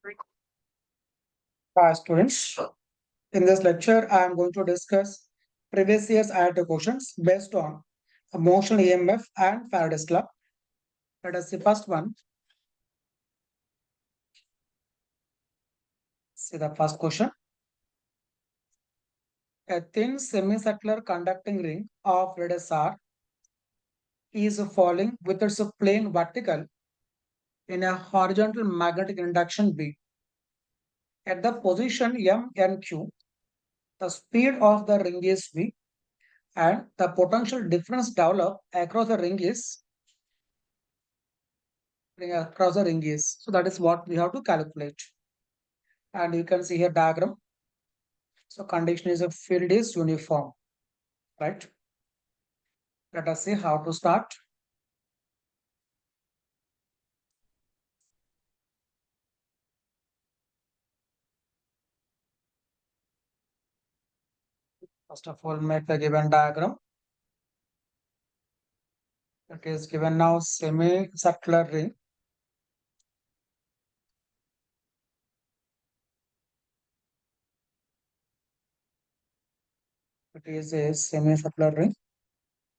Hi students, in this lecture I am going to discuss previous year's IIT questions based on Motional EMF and Faraday's law. Let us see first one. See the first question. A thin semicircular conducting ring of radius r is falling with its plane vertical in a horizontal magnetic induction B. At the position M and Q, the speed of the ring is V and the potential difference developed across the ring is So that is what we have to calculate. And you can see here diagram. So condition is a field is uniform, right? Let us see how to start. First of all, make the given diagram. It is given now semicircular ring. It is a semicircular ring.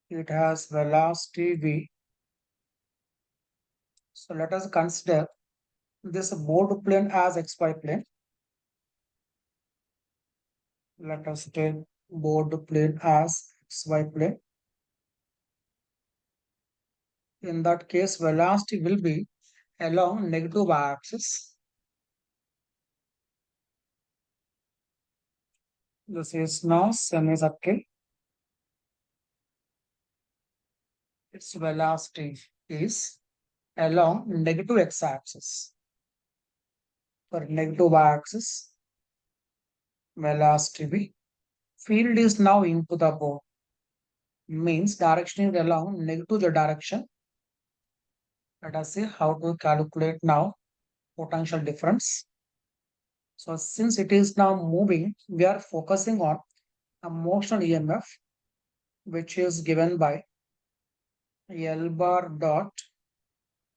It has velocity v. So let us consider this board plane as xy plane. Let us take board plane as xy plane. In that case, velocity will be along negative y-axis. This is now semicircle. Its velocity is along negative x-axis. For negative y-axis, velocity v. Field is now into the board. Means direction is along negative the direction. Let us see how to calculate now potential difference. So since it is now moving, we are focusing on a motional EMF, which is given by L bar dot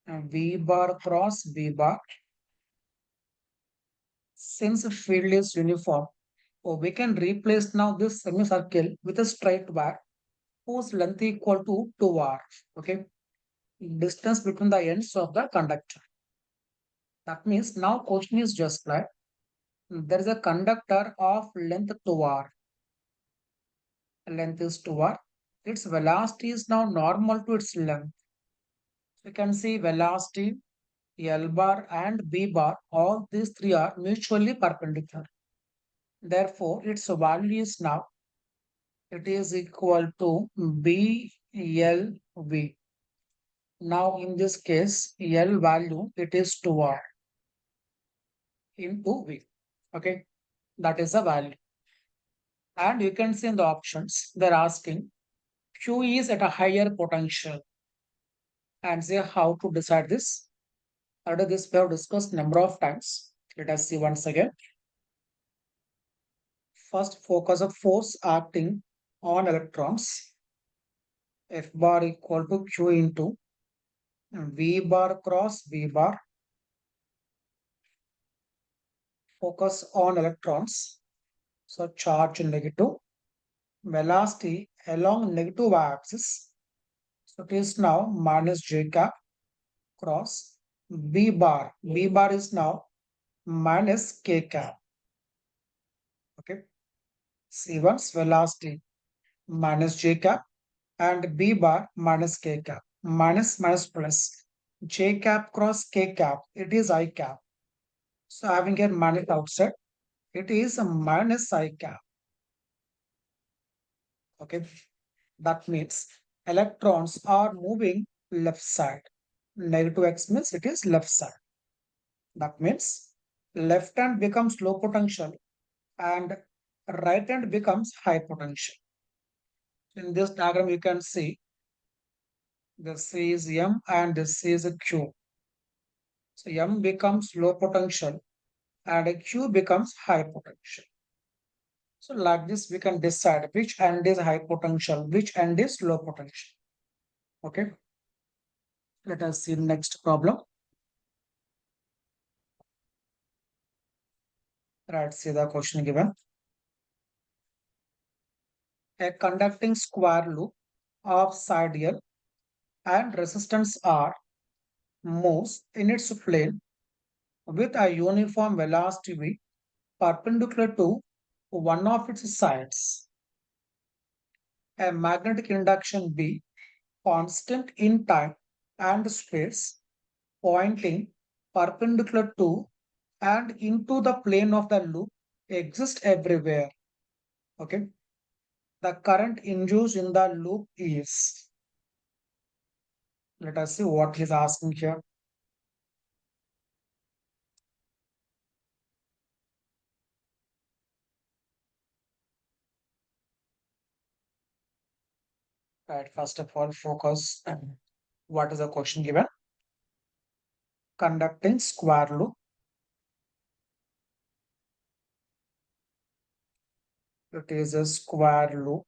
V bar cross V bar. Since the field is uniform, we can replace now this semicircle with a straight wire whose length equal to 2r. Okay, distance between the ends of the conductor. That means now question is just like there is a conductor of length 2r. Length is 2r. Its velocity is now normal to its length. You can see velocity L bar and B bar, all these three are mutually perpendicular. Therefore, its value is now, it is equal to BLV. Now, in this case, L value, it is 2R into V. Okay, that is the value. And you can see in the options, they're asking Q is at a higher potential. And say how to decide this. Under this, we have discussed number of times. Let us see once again. First, focus of force acting on electrons. F bar equal to Q into V bar cross V bar. Focus on electrons. So charge negative. Velocity along negative y-axis. So it is now minus J cap cross B bar. B bar is now minus K cap. Okay. C1's velocity minus J cap and B bar minus K cap. Minus minus plus. J cap cross K cap. It is I cap. So having a minus outside, it is a minus I cap. Okay. That means electrons are moving left side. Negative x means it is left side. That means left hand becomes low potential and right hand becomes high potential. In this diagram, you can see this is M and this is Q. So M becomes low potential and Q becomes high potential. So like this, we can decide which end is high potential, which end is low potential. Okay. Let us see next problem. Right, see the question given. A conducting square loop of side L and resistance R moves in its plane with a uniform velocity V perpendicular to one of its sides. A magnetic induction B constant in time and space pointing perpendicular to and into the plane of the loop exists everywhere. Okay. The current induced in the loop is, let us see what he's asking here. Right, first of all, focus on what is the question given. Conducting square loop. It is a square loop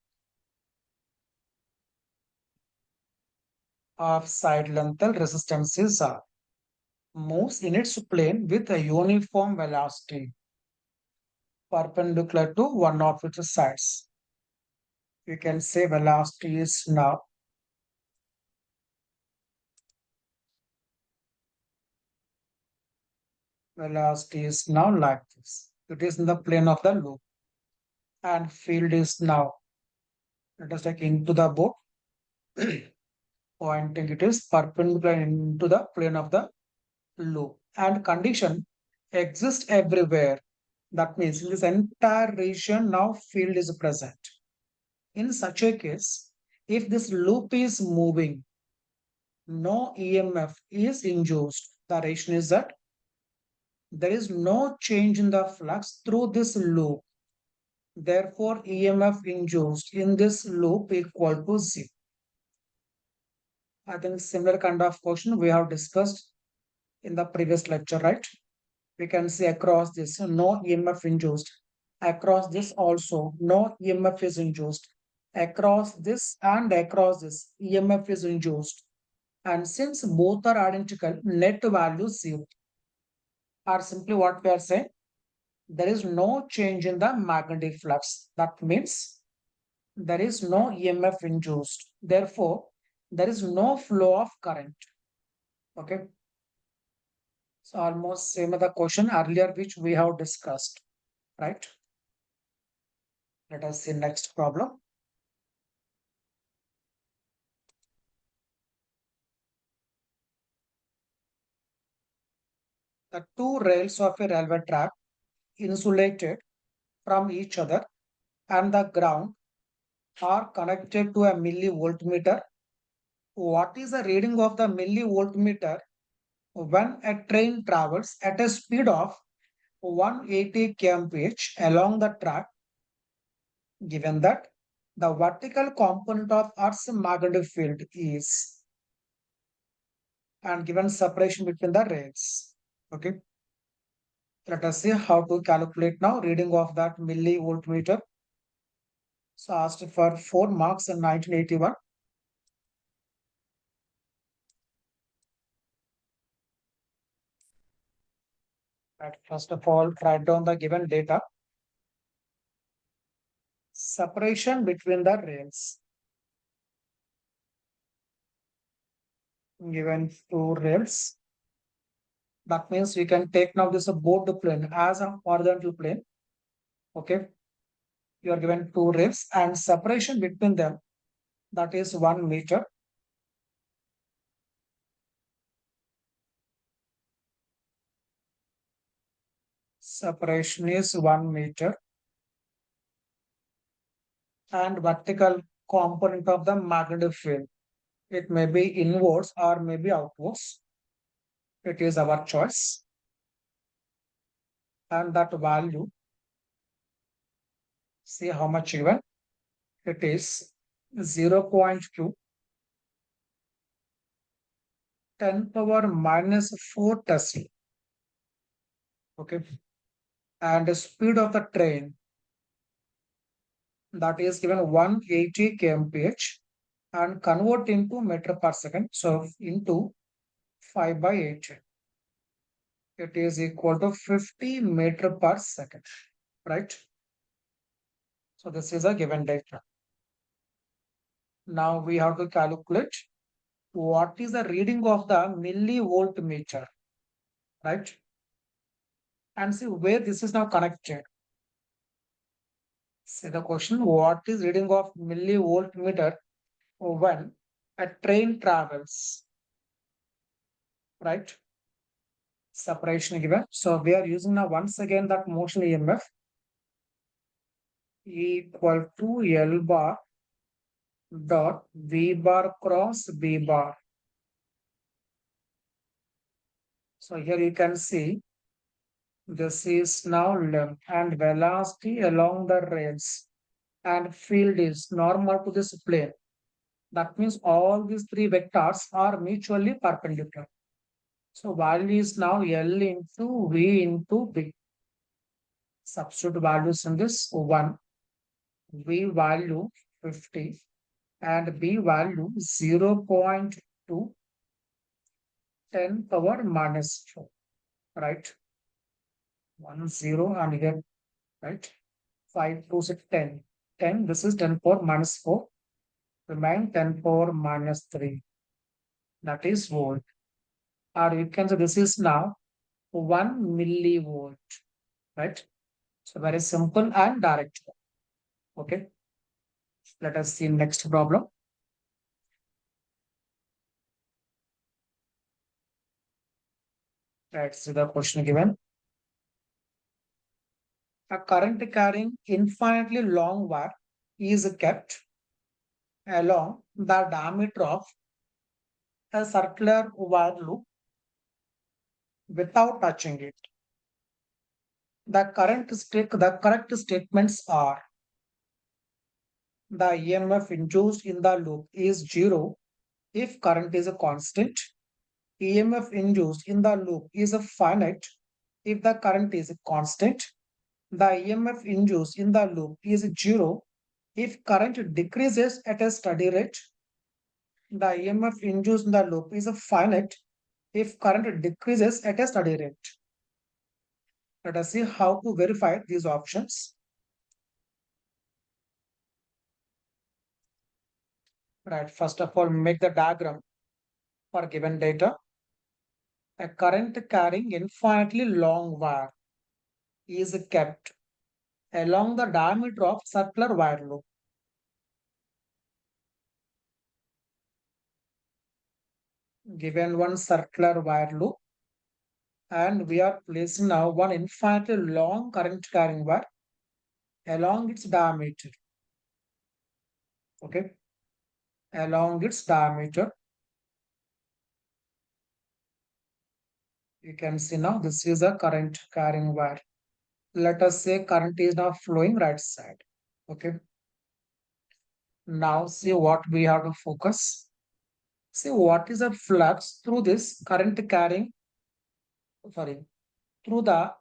of side length L, resistance is R. Moves in its plane with a uniform velocity perpendicular to one of its sides. We can say velocity is now like this. It is in the plane of the loop. And field is now, let us take into the book, pointing it is perpendicular into the plane of the loop. And condition exists everywhere. That means in this entire region now field is present. In such a case, if this loop is moving, no EMF is induced. The relation is that there is no change in the flux through this loop. Therefore, EMF induced in this loop equal to 0. I think similar kind of question we have discussed in the previous lecture, right? We can see across this no EMF induced. Across this also no EMF is induced. Across this and across this EMF is induced. And since both are identical, net value 0. Or simply what we are saying, there is no change in the magnetic flux. That means there is no EMF induced. Therefore, there is no flow of current. Okay. So almost same as the question earlier which we have discussed, right? Let us see next problem. The two rails of a railway track insulated from each other and the ground are connected to a millivoltmeter. What is the reading of the millivoltmeter when a train travels at a speed of 180 kmph along the track, given that the vertical component of Earth's magnetic field is, and given separation between the rails. Okay. Let us see how to calculate now reading of that millivoltmeter. So asked for 4 marks in 1981. Right. First of all, write down the given data. Separation between the rails. Given two rails. That means we can take now this board plane as a horizontal plane. Okay. You are given two rails and separation between them, that is 1 meter. Separation is 1 meter. And vertical component of the magnetic field. It may be inwards or maybe outwards. It is our choice. And that value, see how much given. It is 0.2 10 power minus 4 Tesla. Okay. And the speed of the train, that is given 180 kmph and convert into meter per second. So into 5/8. it is equal to 50 meter per second, right? So this is a given data. Now we have to calculate what is the reading of the millivolt meter, right? And see where this is now connected. See the question, what is reading of millivolt meter when a train travels, right? Separation given. So we are using now once again that motion EMF equal to L bar dot V bar cross B bar. So here you can see this is now length and velocity along the rails and field is normal to this plane. That means all these three vectors are mutually perpendicular. So value is now L into V into B. Substitute values in this 1, V value 50 and B value 0.2, 10 power minus 4, right? 1, 0 and here, right? 5, 2, 6, 10. 10, this is 10 power minus 4, remain 10 power minus 3, that is volt. Or you can say this is now 1 millivolt, right? So very simple and direct. Okay. Let us see next problem. Let's see the question given. A current carrying infinitely long wire is kept along the diameter of a circular wire loop without touching it. The correct statements are: the EMF induced in the loop is zero if current is a constant. EMF induced in the loop is a finite if the current is a constant. The EMF induced in the loop is zero if current decreases at a steady rate. The EMF induced in the loop is a finite if current decreases at a steady rate. Let us see how to verify these options. Right, first of all, make the diagram for given data. A current carrying infinitely long wire is kept along the diameter of circular wire loop. Given one circular wire loop, and we are placing now one infinitely long current carrying wire along its diameter. Okay, along its diameter. You can see now this is a current carrying wire. Let us say current is now flowing right side. Okay. Now see what we have to focus. See what is the flux through this current carrying, sorry, through the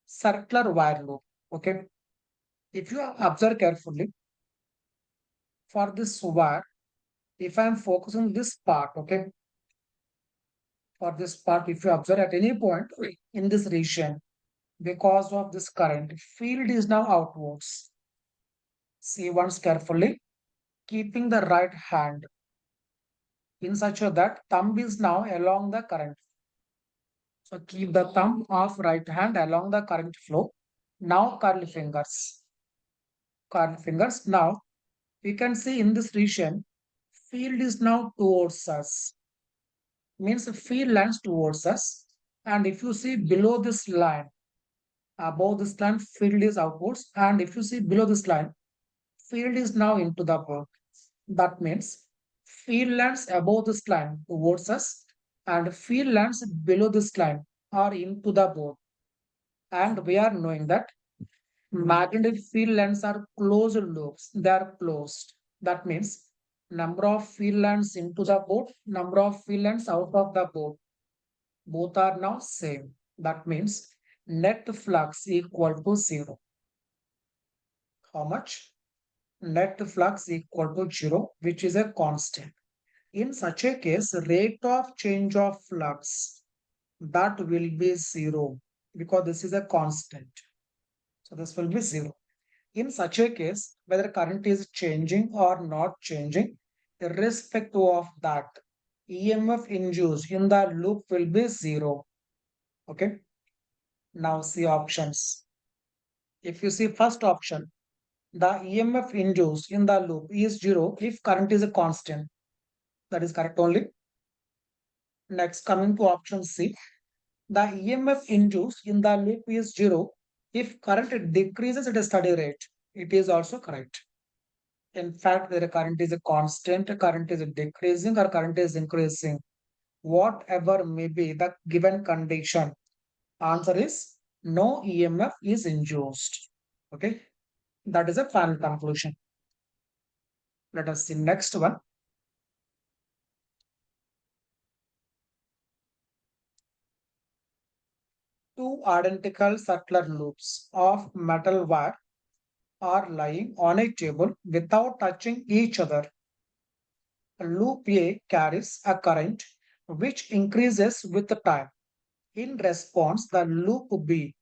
circular wire loop. Okay. If you observe carefully, for this wire, if I am focusing this part, okay, for this part, if you observe at any point in this region, because of this current, field is now outwards. See once carefully, keeping the right hand in such a that thumb is now along the current. So keep the thumb of right hand along the current flow. Now curl fingers. Curl fingers. Now we can see in this region, field is now towards us. Means the field lines towards us. And if you see below this line, above this line, field is outwards. And if you see below this line, field is now into the board. That means field lines above this line towards us and field lines below this line are into the board. And we are knowing that magnetic field lines are closed loops. They are closed. That means number of field lines into the board, number of field lines out of the board. Both are now same. That means net flux equal to 0. How much? Net flux equal to 0, which is a constant. In such a case, rate of change of flux that will be 0 because this is a constant. So this will be 0. In such a case, whether current is changing or not changing, irrespective of that, EMF induced in the loop will be 0. Okay. Now see options. If you see first option, the EMF induced in the loop is 0 if current is a constant. That is correct only. Next, coming to option C, the EMF induced in the loop is 0 if current decreases at a steady rate. It is also correct. In fact, whether current is a constant, current is decreasing, or current is increasing, whatever may be the given condition, answer is no EMF is induced. Okay, that is a final conclusion. Let us see next one. Two identical circular loops of metal wire are lying on a table without touching each other. Loop A carries a current which increases with the time. In response, the loop B.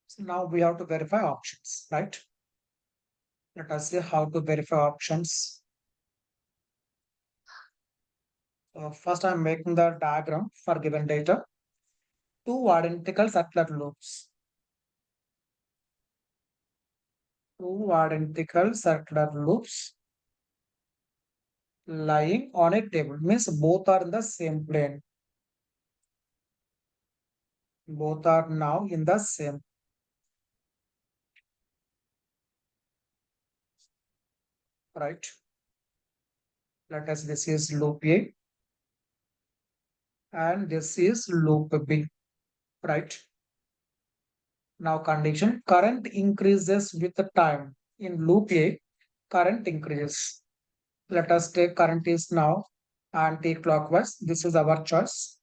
So now we have to verify options, right? Let us see how to verify options. So first, I'm making the diagram for given data. Two identical circular loops. Two identical circular loops lying on a table means both are in the same plane. Both are now in the same, right? Let us, this is loop A and this is loop B, right? Now condition, current increases with the time. In loop A, current increases. Let us take current is now anti-clockwise. This is our choice.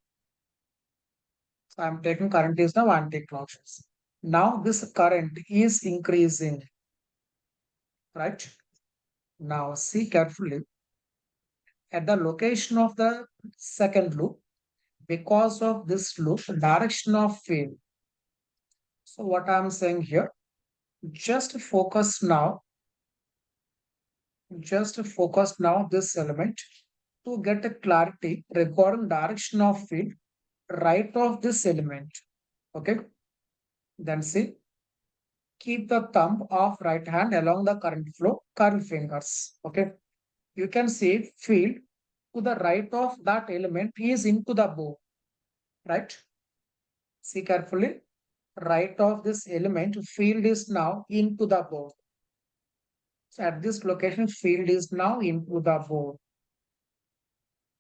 So I am taking current is now anti-clockwise. Now this current is increasing, right? Now see carefully at the location of the second loop, because of this loop, direction of field. So what I am saying here, just focus now this element to get a clarity regarding direction of field right of this element. Okay, then see, keep the thumb of right hand along the current flow, curl fingers. Okay, you can see field to the right of that element is into the bow, right? See carefully, right of this element field is now into the bow. So at this location field is now into the bow.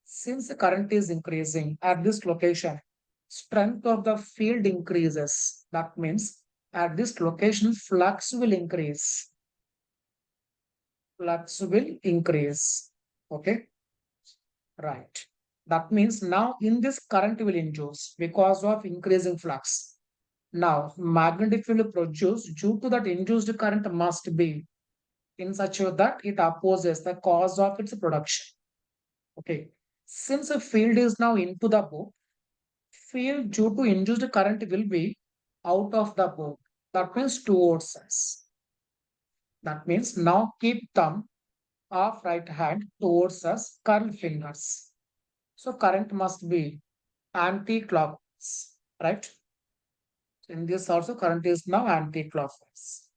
Since the current is increasing at this location, strength of the field increases. That means at this location, flux will increase. Flux will increase. Okay, right. That means now in this current will induce because of increasing flux. Now magnetic field produced due to that induced current must be in such a way that it opposes the cause of its production. Okay. Since a field is now into the bow, field due to induced current will be out of the bow. That means towards us. That means now keep thumb of right hand towards us, curl fingers. So current must be anti-clockwise, right? So in this also current is now anti-clockwise.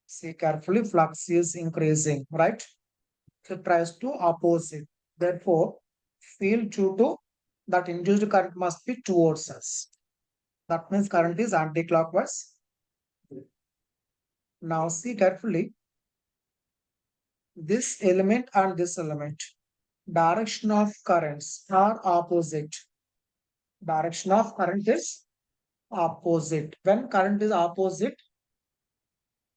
See carefully, flux is increasing, right? So it tries to oppose it. Therefore, field due to that induced current must be towards us. That means current is anti-clockwise. Now see carefully, this element and this element, direction of currents are opposite. Direction of current is opposite. When current is opposite,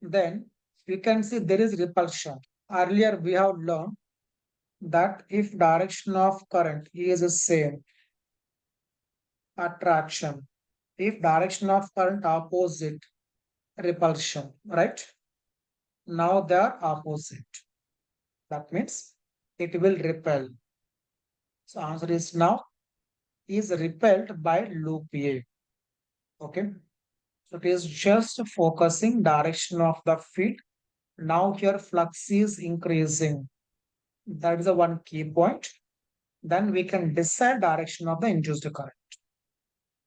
then we can see there is repulsion. Earlier we have learned that if direction of current is the same, attraction. If direction of current opposite, repulsion, right? Now they are opposite. That means it will repel. So answer is now is repelled by loop A. Okay. So it is just focusing direction of the field. Now here flux is increasing. That is the one key point. Then we can decide direction of the induced current.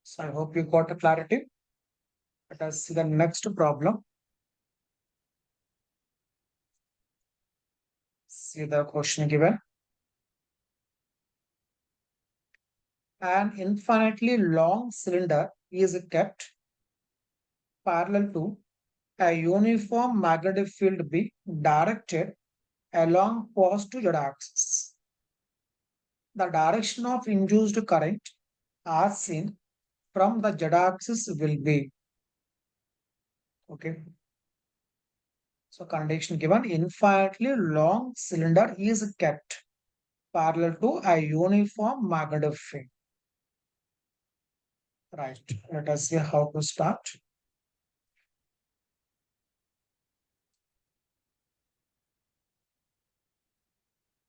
So I hope you got a clarity. Let us see the next problem. See the question given. An infinitely long cylinder is kept parallel to a uniform magnetic field B directed along positive z-axis. The direction of induced current as seen from the z-axis will be. Okay. So condition given, infinitely long cylinder is kept parallel to a uniform magnetic field. Right. Let us see how to start.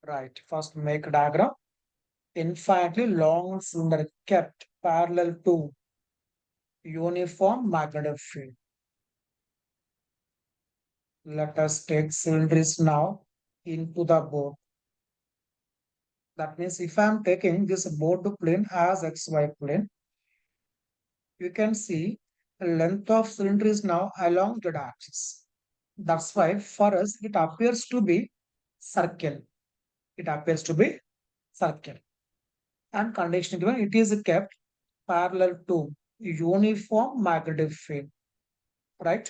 Right. First make a diagram. Infinitely long cylinder kept parallel to uniform magnetic field. Let us take cylinders now into the board. That means if I am taking this board plane as XY plane, you can see the length of cylinder is now along the axis. That's why for us it appears to be circle. It appears to be circle. And condition given, it is kept parallel to uniform magnetic field. Right?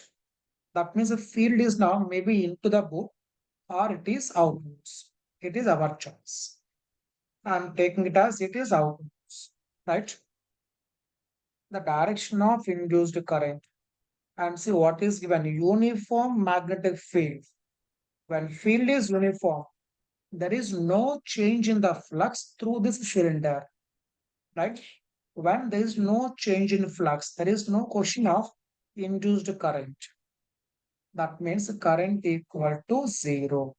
That means the field is now maybe into the board or it is outwards. It is our choice. I'm taking it as it is outwards. Right? The direction of induced current and see what is given uniform magnetic field. When field is uniform, there is no change in the flux through this cylinder, right? When there is no change in flux, there is no question of induced current. That means current equal to zero,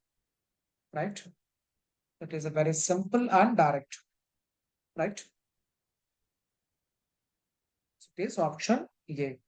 right? It is a very simple and direct, right? So it is option A.